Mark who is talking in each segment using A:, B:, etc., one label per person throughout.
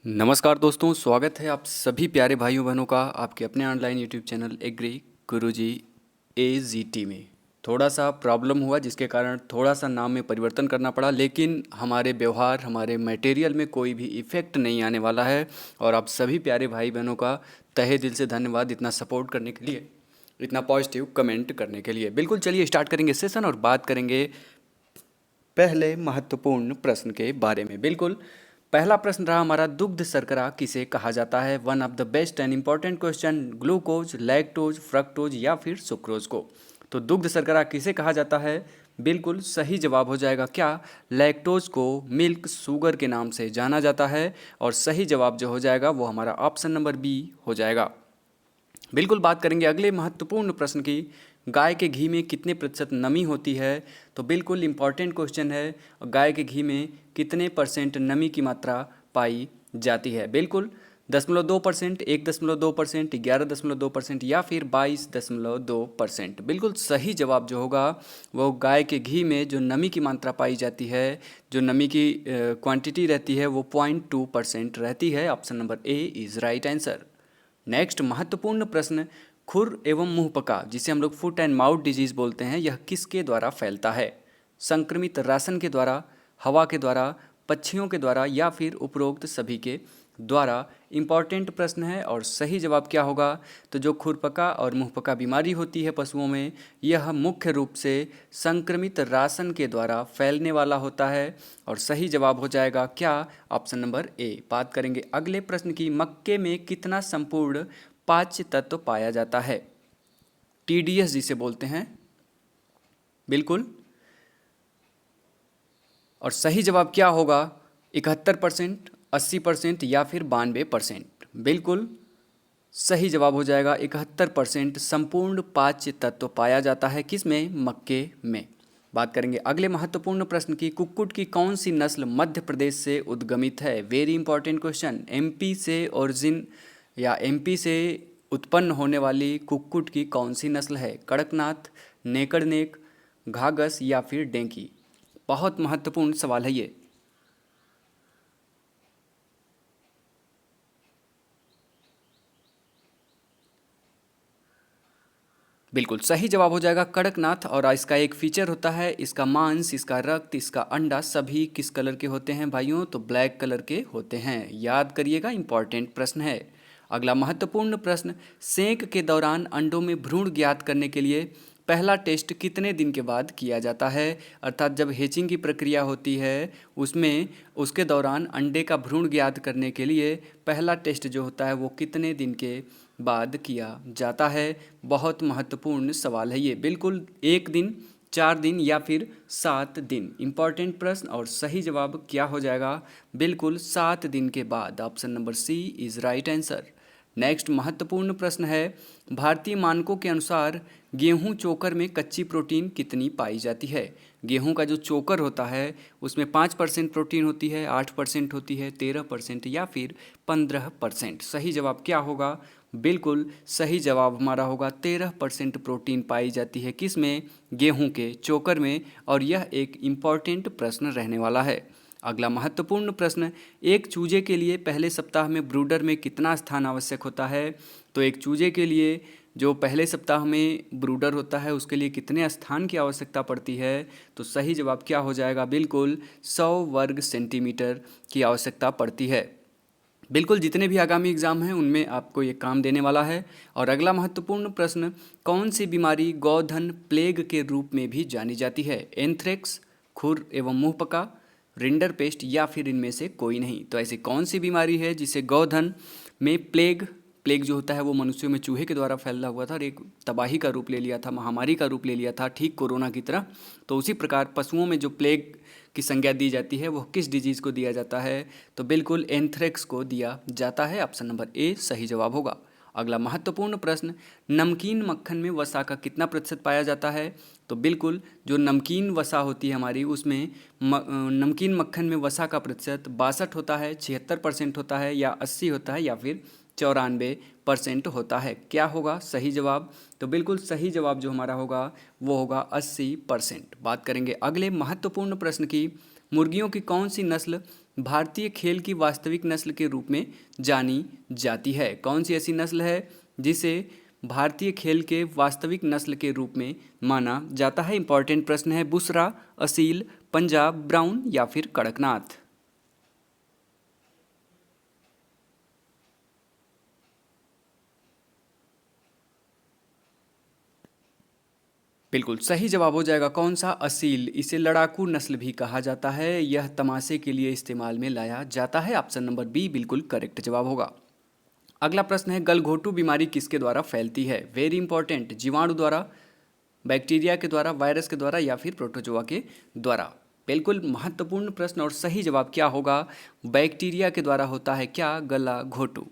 A: नमस्कार दोस्तों, स्वागत है आप सभी प्यारे भाइयों बहनों का आपके अपने ऑनलाइन यूट्यूब चैनल एग्री गुरुजी AGT में। थोड़ा सा प्रॉब्लम हुआ जिसके कारण थोड़ा सा नाम में परिवर्तन करना पड़ा, लेकिन हमारे व्यवहार हमारे मटेरियल में कोई भी इफ़ेक्ट नहीं आने वाला है। और आप सभी प्यारे भाई बहनों का तहे दिल से धन्यवाद इतना सपोर्ट करने के लिए, इतना पॉजिटिव कमेंट करने के लिए। बिल्कुल, चलिए स्टार्ट करेंगे सेशन और बात करेंगे पहले महत्वपूर्ण प्रश्न के बारे में। बिल्कुल, पहला प्रश्न रहा हमारा, दुग्ध शर्करा किसे कहा जाता है? One of the best and important question. Glucose, lactose, fructose या फिर सुक्रोज को? तो दुग्ध शर्करा किसे कहा जाता है? बिल्कुल सही जवाब हो जाएगा क्या? लैक्टोज को मिल्क शुगर के नाम से जाना जाता है। और सही जवाब जो हो जाएगा वो हमारा ऑप्शन नंबर बी हो जाएगा। बिल्कुल, बात करेंगे अगले महत्वपूर्ण प्रश्न की, गाय के घी में कितने प्रतिशत नमी होती है? तो बिल्कुल इम्पॉर्टेंट क्वेश्चन है, गाय के घी में कितने परसेंट नमी की मात्रा पाई जाती है? बिल्कुल 0.2%, 1.2%, 11.2% या फिर 22.2%। बिल्कुल सही जवाब जो होगा वो गाय के घी में जो नमी की मात्रा पाई जाती है, जो नमी की क्वांटिटी रहती है वो 0.2% रहती है। Option number A is right answer. Next महत्वपूर्ण प्रश्न, खुर एवं मुंहपका जिसे हम लोग फुट एंड माउथ डिजीज बोलते हैं, यह किसके द्वारा फैलता है? संक्रमित राशन के द्वारा, हवा के द्वारा, पक्षियों के द्वारा या फिर उपरोक्त सभी के द्वारा? इंपॉर्टेंट प्रश्न है और सही जवाब क्या होगा? तो जो खुरपका और मुंहपका बीमारी होती है पशुओं में, यह मुख्य रूप से संक्रमित राशन के द्वारा फैलने वाला होता है। और सही जवाब हो जाएगा क्या? Option number A. बात करेंगे अगले प्रश्न की, मक्के में कितना संपूर्ण पाच्य तत्व पाया जाता है? TDS जिसे बोलते हैं। बिल्कुल, और सही जवाब क्या होगा? 71%, 80% या फिर 92%। बिल्कुल सही जवाब हो जाएगा 71% संपूर्ण पाच्य तत्व पाया जाता है। किस में? मक्के में। बात करेंगे अगले महत्वपूर्ण प्रश्न की, कुक्कुट की कौन सी नस्ल मध्य प्रदेश से उद्गमित है? Very important question. MP से ओरिजिन या MP से उत्पन्न होने वाली कुक्कुट की कौन सी नस्ल है? कड़कनाथ, नेकड़नेक, घाघस या फिर डेंकी? बहुत महत्वपूर्ण सवाल है ये। बिल्कुल सही जवाब हो जाएगा कड़कनाथ। और इसका एक फीचर होता है, इसका मांस, इसका रक्त, इसका अंडा सभी किस कलर के होते हैं भाइयों? तो ब्लैक कलर के होते हैं। याद करिएगा, इंपॉर्टेंट प्रश्न है। अगला महत्वपूर्ण प्रश्न, सेंक के दौरान अंडों में भ्रूण ज्ञात करने के लिए पहला टेस्ट कितने दिन के बाद किया जाता है? अर्थात जब हेचिंग की प्रक्रिया होती है उसमें, उसके दौरान अंडे का भ्रूण ज्ञात करने के लिए पहला टेस्ट जो होता है वो कितने दिन के बाद किया जाता है? बहुत महत्वपूर्ण सवाल है ये। बिल्कुल 1 दिन, 4 दिन या फिर 7 दिन? इंपॉर्टेंट प्रश्न और सही जवाब क्या हो जाएगा? बिल्कुल 7 दिन के बाद। Option number C is right answer. Next महत्वपूर्ण प्रश्न है, भारतीय मानकों के अनुसार गेहूं चोकर में कच्ची प्रोटीन कितनी पाई जाती है? गेहूं का जो चोकर होता है उसमें 5% प्रोटीन होती है, 8% होती है, 13% या फिर 15%? सही जवाब क्या होगा? बिल्कुल सही जवाब हमारा होगा 13% प्रोटीन पाई जाती है। किस में? गेहूं के चोकर में। और यह एक इम्पॉर्टेंट प्रश्न रहने वाला है। अगला महत्वपूर्ण प्रश्न, एक चूजे के लिए पहले सप्ताह में ब्रूडर में कितना स्थान आवश्यक होता है? तो एक चूजे के लिए जो पहले सप्ताह में ब्रूडर होता है उसके लिए कितने स्थान की आवश्यकता पड़ती है? तो सही जवाब क्या हो जाएगा? बिल्कुल 100 वर्ग सेंटीमीटर की आवश्यकता पड़ती है। बिल्कुल जितने भी आगामी एग्जाम हैं उनमें आपको ये काम देने वाला है। और अगला महत्वपूर्ण प्रश्न, कौन सी बीमारी गौधन प्लेग के रूप में भी जानी जाती है? एंथ्रेक्स, खुर एवं मुंहपका, रिंडर पेस्ट या फिर इनमें से कोई नहीं? तो ऐसी कौन सी बीमारी है जिसे गौधन में प्लेग जो होता है वो मनुष्यों में चूहे के द्वारा फैला हुआ था और एक तबाही का रूप ले लिया था, महामारी का रूप ले लिया था, ठीक कोरोना की तरह। तो उसी प्रकार पशुओं में जो प्लेग की संज्ञा दी जाती है वो किस डिजीज़ को दिया जाता है? तो बिल्कुल एंथ्रेक्स को दिया जाता है। ऑप्शन नंबर ए सही जवाब होगा। अगला महत्वपूर्ण प्रश्न, नमकीन मक्खन में वसा का कितना प्रतिशत पाया जाता है? तो बिल्कुल जो नमकीन वसा होती है हमारी उसमें नमकीन मक्खन में वसा का प्रतिशत 62 होता है, 76% होता है या 80 होता है या फिर 94% होता है? क्या होगा सही जवाब? तो बिल्कुल सही जवाब जो हमारा होगा वो होगा 80%। बात करेंगे अगले महत्वपूर्ण प्रश्न की, मुर्गियों की कौन सी नस्ल भारतीय खेल की वास्तविक नस्ल के रूप में जानी जाती है? कौन सी ऐसी नस्ल है जिसे भारतीय खेल के वास्तविक नस्ल के रूप में माना जाता है? इंपॉर्टेंट प्रश्न है। बुसरा, असील, पंजाब ब्राउन या फिर कड़कनाथ? बिल्कुल सही जवाब हो जाएगा कौन सा? असील। इसे लड़ाकू नस्ल भी कहा जाता है। यह तमाशे के लिए इस्तेमाल में लाया जाता है। ऑप्शन नंबर बी बिल्कुल करेक्ट जवाब होगा। अगला प्रश्न है, गलघोटू बीमारी किसके द्वारा फैलती है? Very important. जीवाणु द्वारा, बैक्टीरिया के द्वारा, वायरस के द्वारा या फिर प्रोटोजोआ के द्वारा? बिल्कुल महत्वपूर्ण प्रश्न और सही जवाब क्या होगा? बैक्टीरिया के द्वारा होता है क्या? गला घोटू।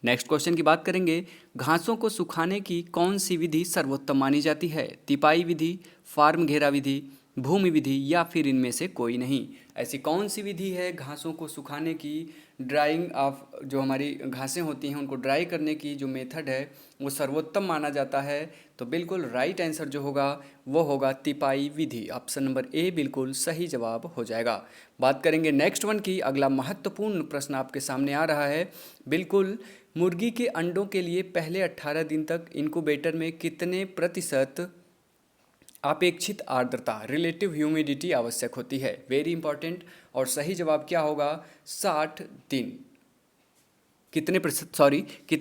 A: नेक्स्ट क्वेश्चन की बात करेंगे, घासों को सुखाने की कौन सी विधि सर्वोत्तम मानी जाती है? तिपाई विधि, फार्म घेरा विधि, भूमि विधि या फिर इनमें से कोई नहीं? ऐसी कौन सी विधि है घासों को सुखाने की, ड्राइंग ऑफ, जो हमारी घासें होती हैं उनको ड्राई करने की जो मेथड है वो सर्वोत्तम माना जाता है? तो बिल्कुल राइट आंसर जो होगा वो होगा तिपाई विधि। ऑप्शन नंबर ए बिल्कुल सही जवाब हो जाएगा। बात करेंगे नेक्स्ट वन की। अगला महत्वपूर्ण प्रश्न आपके सामने आ रहा है। बिल्कुल, मुर्गी के अंडों के लिए पहले 18 दिन तक इनक्यूबेटर में कितने प्रतिशत अपेक्षित आर्द्रता, रिलेटिव ह्यूमिडिटी आवश्यक होती है? Very important. और सही जवाब क्या होगा? 60 दिन। कितने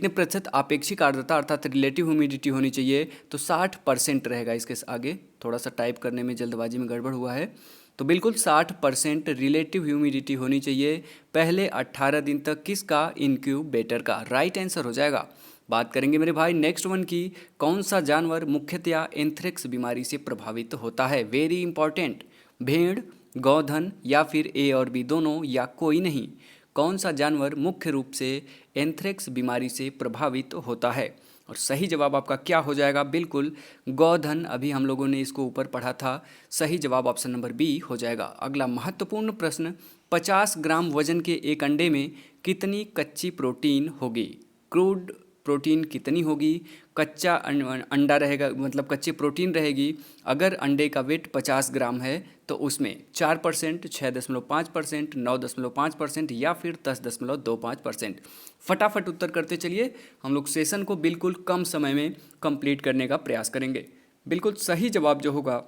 A: प्रतिशत अपेक्षित आर्द्रता अर्थात रिलेटिव ह्यूमिडिटी होनी चाहिए? तो 60% रहेगा। इसके आगे थोड़ा सा टाइप करने में जल्दबाजी में गड़बड़ हुआ है। तो बिल्कुल 60% रिलेटिव ह्यूमिडिटी होनी चाहिए पहले 18 दिन तक। किसका? इनक्यूबेटर का। राइट आंसर हो जाएगा। बात करेंगे मेरे भाई नेक्स्ट वन की। कौन सा जानवर मुख्यतया एंथ्रेक्स बीमारी से प्रभावित होता है? Very important. भेड़, गौधन या फिर ए और बी दोनों या कोई नहीं? कौन सा जानवर मुख्य रूप से एंथ्रेक्स बीमारी से प्रभावित होता है? और सही जवाब आपका क्या हो जाएगा? बिल्कुल गौधन। अभी हम लोगों ने इसको ऊपर पढ़ा था। सही जवाब ऑप्शन नंबर बी हो जाएगा। अगला महत्वपूर्ण प्रश्न, 50 ग्राम वजन के एक अंडे में कितनी कच्ची प्रोटीन होगी? क्रूड प्रोटीन कितनी होगी? कच्चा अंडा रहेगा, मतलब कच्ची प्रोटीन रहेगी। अगर अंडे का वेट 50 ग्राम है तो उसमें 4%, 6.5%, 9.5% या फिर 10.25%? फटाफट उत्तर करते चलिए, हम लोग सेशन को बिल्कुल कम समय में कंप्लीट करने का प्रयास करेंगे। बिल्कुल सही जवाब जो होगा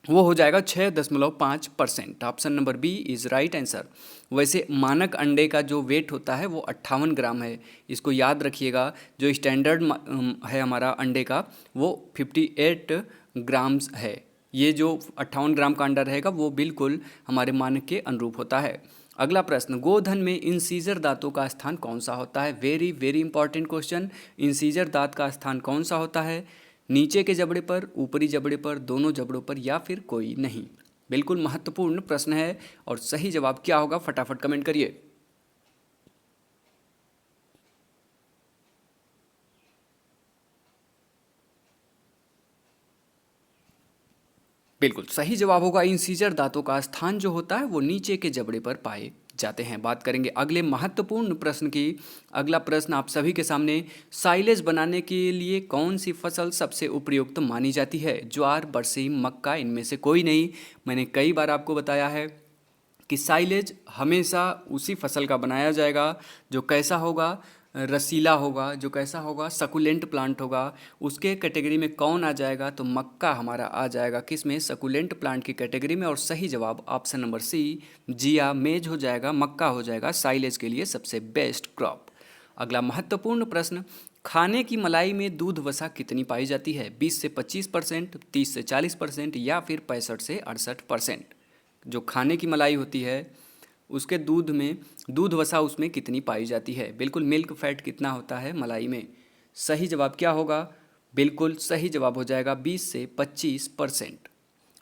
A: वो हो जाएगा 6.5%। Option number B is right answer. वैसे मानक अंडे का जो वेट होता है वो 58 ग्राम है। इसको याद रखिएगा। जो स्टैंडर्ड है हमारा अंडे का वो 58 ग्राम्स है। ये जो 58 ग्राम का अंडा रहेगा वो बिल्कुल हमारे मानक के अनुरूप होता है। अगला प्रश्न, गोधन में इंसीजर दांतों का स्थान कौन सा होता है? Very very important question. Incisor दांत का स्थान कौन सा होता है? नीचे के जबड़े पर, ऊपरी जबड़े पर, दोनों जबड़ों पर या फिर कोई नहीं? बिल्कुल महत्वपूर्ण प्रश्न है। और सही जवाब क्या होगा? फटाफट कमेंट करिए। बिल्कुल सही जवाब होगा इंसीजर दांतों का स्थान जो होता है वो नीचे के जबड़े पर पाए जाते हैं। बात करेंगे अगले महत्वपूर्ण प्रश्न की। अगला प्रश्न आप सभी के सामने, साइलेज बनाने के लिए कौन सी फसल सबसे उपयुक्त मानी जाती है? ज्वार, बरसीम, मक्का, इनमें से कोई नहीं? मैंने कई बार आपको बताया है कि साइलेज हमेशा उसी फसल का बनाया जाएगा जो कैसा होगा? रसीला होगा। जो कैसा होगा? सकुलेंट प्लांट होगा। उसके कैटेगरी में कौन आ जाएगा? तो मक्का हमारा आ जाएगा। किस में? सकुलेंट प्लांट की कैटेगरी में। और सही जवाब ऑप्शन नंबर सी जिया मेज हो जाएगा। मक्का हो जाएगा साइलेज के लिए सबसे बेस्ट क्रॉप। अगला महत्वपूर्ण प्रश्न, खाने की मलाई में दूध वसा कितनी पाई जाती है? 20 से 25%, 30 से 40% या फिर 65 से 68%? जो खाने की मलाई होती है उसके दूध में दूध वसा उसमें कितनी पाई जाती है? बिल्कुल मिल्क फैट कितना होता है मलाई में? सही जवाब क्या होगा? बिल्कुल सही जवाब हो जाएगा 20 से 25%।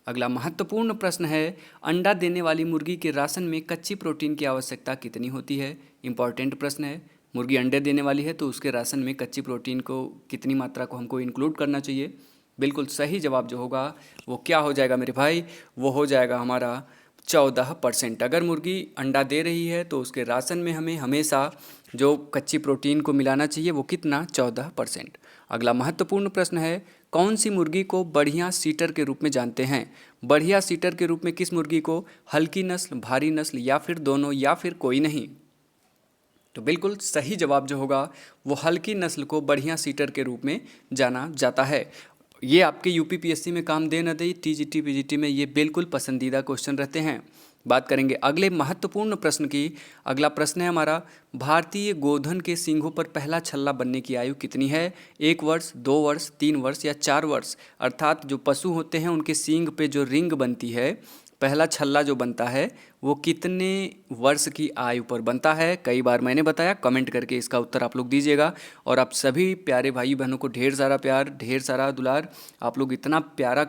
A: अगला महत्वपूर्ण प्रश्न है, अंडा देने वाली मुर्गी के राशन में कच्ची प्रोटीन की आवश्यकता कितनी होती है? इंपॉर्टेंट प्रश्न है। मुर्गी अंडे देने वाली है तो उसके राशन में कच्ची प्रोटीन को कितनी मात्रा को हमको इंक्लूड करना चाहिए? बिल्कुल सही जवाब जो होगा वो क्या हो जाएगा मेरे भाई? वो हो जाएगा हमारा 14%। अगर मुर्गी अंडा दे रही है तो उसके राशन में हमें हमेशा जो कच्ची प्रोटीन को मिलाना चाहिए वो कितना, 14%। अगला महत्वपूर्ण प्रश्न है, कौन सी मुर्गी को बढ़िया सीटर के रूप में जानते हैं। बढ़िया सीटर के रूप में किस मुर्गी को, हल्की नस्ल, भारी नस्ल या फिर दोनों या फिर कोई नहीं। तो बिल्कुल सही जवाब जो होगा वो हल्की नस्ल को बढ़िया सीटर के रूप में जाना जाता है। ये आपके यूपीपीएससी में काम दे न दे, टीजीटी पीजीटी में ये बिल्कुल पसंदीदा क्वेश्चन रहते हैं। बात करेंगे अगले महत्वपूर्ण प्रश्न की। अगला प्रश्न है हमारा, भारतीय गोधन के सींगों पर पहला छल्ला बनने की आयु कितनी है। 1 वर्ष, 2 वर्ष, 3 वर्ष या 4 वर्ष। अर्थात जो पशु होते हैं उनके सींग पे जो रिंग बनती है, पहला छल्ला जो बनता है वो कितने वर्ष की आयु पर बनता है। कई बार मैंने बताया, कमेंट करके इसका उत्तर आप लोग दीजिएगा। और आप सभी प्यारे भाई बहनों को ढेर सारा प्यार, ढेर सारा दुलार। आप लोग इतना प्यारा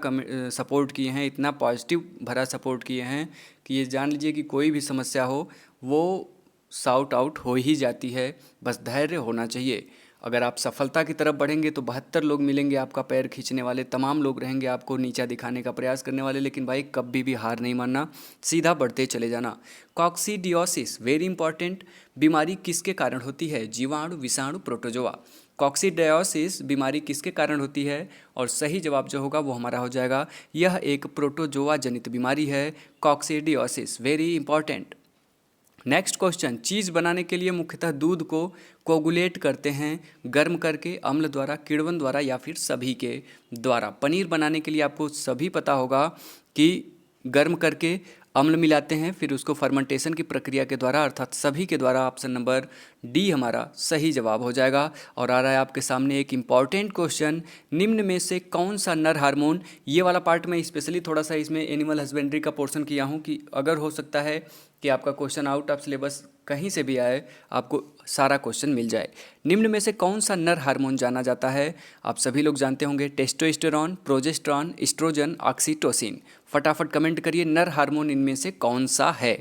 A: सपोर्ट किए हैं, इतना पॉजिटिव भरा सपोर्ट किए हैं कि ये जान लीजिए कि कोई भी समस्या हो वो सॉर्ट आउट हो ही जाती है। बस धैर्य होना चाहिए। अगर आप सफलता की तरफ बढ़ेंगे तो 72 लोग मिलेंगे, आपका पैर खींचने वाले तमाम लोग रहेंगे, आपको नीचा दिखाने का प्रयास करने वाले। लेकिन भाई कभी भी हार नहीं मानना, सीधा बढ़ते चले जाना। कॉक्सीडियोसिस वेरी इंपॉर्टेंट बीमारी किसके कारण होती है। जीवाणु, विषाणु, प्रोटोजोआ। कॉक्सीडियोसिस बीमारी किसके कारण होती है, और सही जवाब जो होगा वो हमारा हो जाएगा, यह एक प्रोटोजोआ जनित बीमारी है, coccidiosis. Very important. Next question, cheese बनाने के लिए मुख्यतः दूध को कोगुलेट करते हैं, गर्म करके, अम्ल द्वारा, किण्वन द्वारा या फिर सभी के द्वारा। पनीर बनाने के लिए आपको सभी पता होगा कि गर्म करके अम्ल मिलाते हैं, फिर उसको फर्मेंटेशन की प्रक्रिया के द्वारा, अर्थात सभी के द्वारा। ऑप्शन नंबर डी हमारा सही जवाब हो जाएगा। और आ रहा है आपके सामने एक इम्पॉर्टेंट क्वेश्चन, निम्न में से कौन सा नर हार्मोन। ये वाला पार्ट मैं स्पेशली थोड़ा सा इसमें एनिमल हस्बेंड्री का पोर्शन किया हूँ कि अगर हो सकता है कि आपका क्वेश्चन आउट ऑफ सिलेबस कहीं से भी आए, आपको सारा क्वेश्चन मिल जाए। निम्न में से कौन सा नर हार्मोन जाना जाता है। आप सभी लोग जानते होंगे, टेस्टोस्टेरॉन, प्रोजेस्टेरॉन, एस्ट्रोजन, ऑक्सीटोसिन। फटाफट कमेंट करिए, नर हार्मोन इनमें से कौन सा है।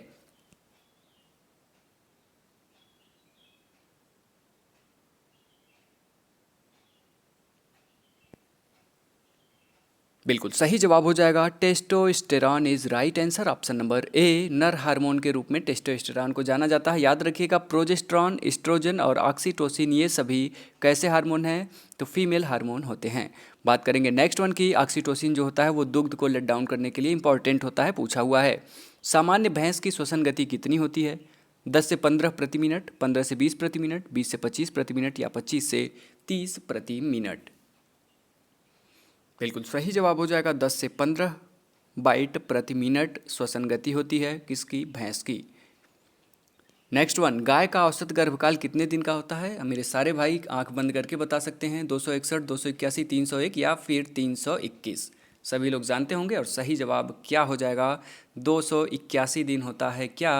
A: बिल्कुल सही जवाब हो जाएगा, testosterone is right answer. Option number A, नर हार्मोन के रूप में टेस्टोस्टेरॉन को जाना जाता है। याद रखिएगा, प्रोजेस्टेरॉन, एस्ट्रोजन और ऑक्सीटोसिन ये सभी कैसे हार्मोन हैं, तो फीमेल हार्मोन होते हैं। बात करेंगे नेक्स्ट वन की। ऑक्सीटोसिन जो होता है वो दुग्ध को लेट डाउन करने के लिए इंपॉर्टेंट होता है, पूछा हुआ है। सामान्य भैंस की श्वसन गति कितनी होती है। 10 से 15 प्रति मिनट, 15 से 20 प्रति मिनट, 20 से 25 प्रति मिनट या 25 से 30 प्रति मिनट। बिल्कुल सही जवाब हो जाएगा, 10 से 15 बाइट प्रति मिनट श्वसन गति होती है किसकी, भैंस की। नेक्स्ट वन, गाय का औसत गर्भकाल कितने दिन का होता है। मेरे सारे भाई आंख बंद करके बता सकते हैं, 261, 281, 301 या फिर 321। सभी लोग जानते होंगे। और सही जवाब क्या हो जाएगा, 281 दिन होता है क्या,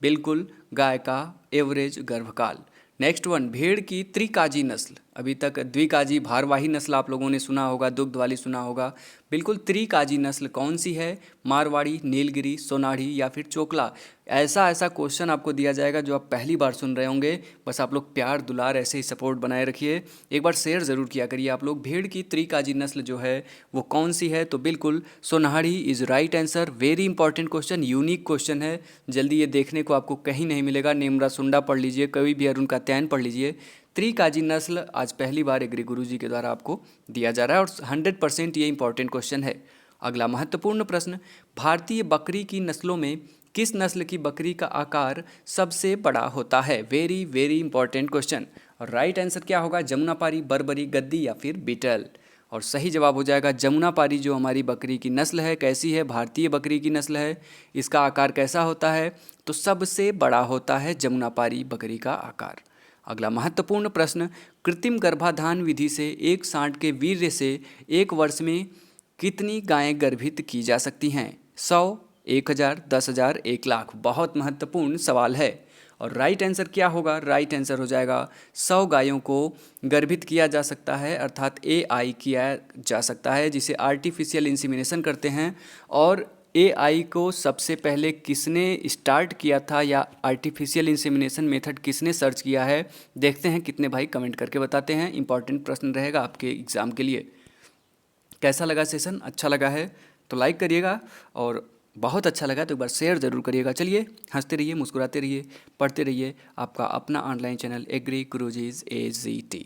A: बिल्कुल गाय का एवरेज गर्भकाल। नेक्स्ट वन, भेड़ की त्रिकाजी नस्ल। अभी तक द्विकाजी भारवाही नस्ल आप लोगों ने सुना होगा, दुग्ध वाली सुना होगा। बिल्कुल त्रिकाजी नस्ल कौन सी है, मारवाड़ी, नीलगिरी, सोनाढ़ी या फिर चोकला। ऐसा क्वेश्चन आपको दिया जाएगा जो आप पहली बार सुन रहे होंगे। बस आप लोग प्यार दुलार ऐसे ही सपोर्ट बनाए रखिए, एक बार शेयर ज़रूर किया करिए आप लोग। भेड़ की त्रिकाजी नस्ल जो है वो कौन सी है, तो बिल्कुल सोनाढ़ी is right answer. Very important question, unique question है, जल्दी ये देखने को आपको कहीं नहीं मिलेगा। नेमरा सुंडा पढ़ लीजिए, कभी भी अरुण का तैन पढ़ लीजिए। त्रिकाजी नस्ल आज पहली बार एग्री गुरुजी के द्वारा आपको दिया जा रहा है और 100% ये इंपॉर्टेंट क्वेश्चन है। अगला महत्वपूर्ण प्रश्न, भारतीय बकरी की नस्लों में किस नस्ल की बकरी का आकार सबसे बड़ा होता है। Very very important question. और राइट आंसर क्या होगा, जमुनापारी, बर्बरी, गद्दी या फिर बीटल। और सही जवाब हो जाएगा जमुनापारी जो हमारी बकरी की नस्ल है। कैसी है, भारतीय बकरी की नस्ल है। इसका आकार कैसा होता है, तो सबसे बड़ा होता है जमुनापारी बकरी का आकार। अगला महत्वपूर्ण प्रश्न, कृत्रिम गर्भाधान विधि से एक सांड के वीर्य से एक वर्ष में कितनी गायें गर्भित की जा सकती हैं। 100, 1000, 10,000, 1 लाख। बहुत महत्वपूर्ण सवाल है। और राइट आंसर क्या होगा, राइट आंसर हो जाएगा 100 गायों को गर्भित किया जा सकता है, अर्थात AI किया जा सकता है, जिसे आर्टिफिशियल इंसीमिनेशन करते हैं। और AI को सबसे पहले किसने स्टार्ट किया था या आर्टिफिशियल इंसेमिनेशन मेथड किसने सर्च किया है, देखते हैं कितने भाई कमेंट करके बताते हैं। इंपॉर्टेंट प्रश्न रहेगा आपके एग्ज़ाम के लिए। कैसा लगा सेशन, अच्छा लगा है तो लाइक करिएगा और बहुत अच्छा लगा तो एक बार शेयर ज़रूर करिएगा। चलिए, हंसते रहिए, मुस्कुराते रहिए, पढ़ते रहिए। आपका अपना ऑनलाइन चैनल एग्री गुरुजीज़ AGT।